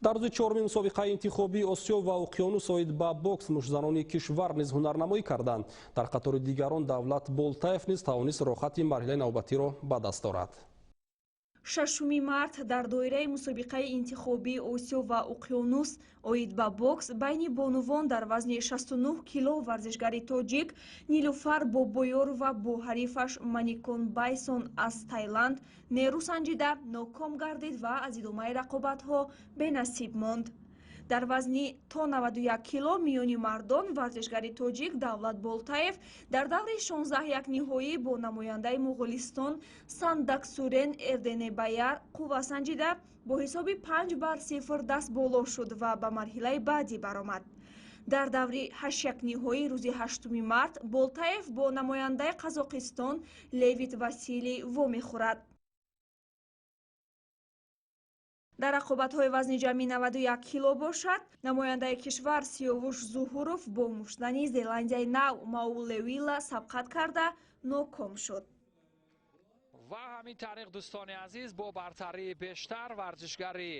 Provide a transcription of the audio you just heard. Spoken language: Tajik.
дар рӯзи чорумин мусобиқаи интихобии Осиё ва Уқёнус оид ба бокс мушзанони кишвар низ ҳунарнамоӣ карданд. Дар қатори дигарон Давлат Болтаев низ тавонист роҳхати марҳилаи навбатиро ба даст орад. 6 март дар доираи мусобиқаи интихобии Осиё ва Уқёнус оид ба бокс байни бонувон дар вазни 69 кило варзишгари тоҷик Нилуфар Бобоёрова бо ҳарифаш Маникон Байсан аз Таиланд нерӯ санҷида ноком гардид ва аз идомаи рақобатҳо бенасиб монд. Дар вазни то 91 кило миёни мардон варзишгари тоҷик Давлат Болтаев дар даври 16 якниҳоӣ бо намояндаи Муғулистон Сандаксурен Эрденебаяр қувва санҷида бо ҳисоби 5-0 даст боло шуд ва ба марҳилаи баъдӣ баромад. Дар даври 8 якниҳоӣ рӯзи 8 март Болтаев бо намояндаи Қазоқистон Левит Василий вомехӯрад. дар рақобатҳои вазни ҷамъи 91 кило бошад намояндаи кишвар Сиёвуш Зуҳуров бо мушдани Зеландияи нав Маулевила сабқат карда ноком шуд. ва ҳамин тариқ дӯстони азиз бо бартарии бештар варзишгари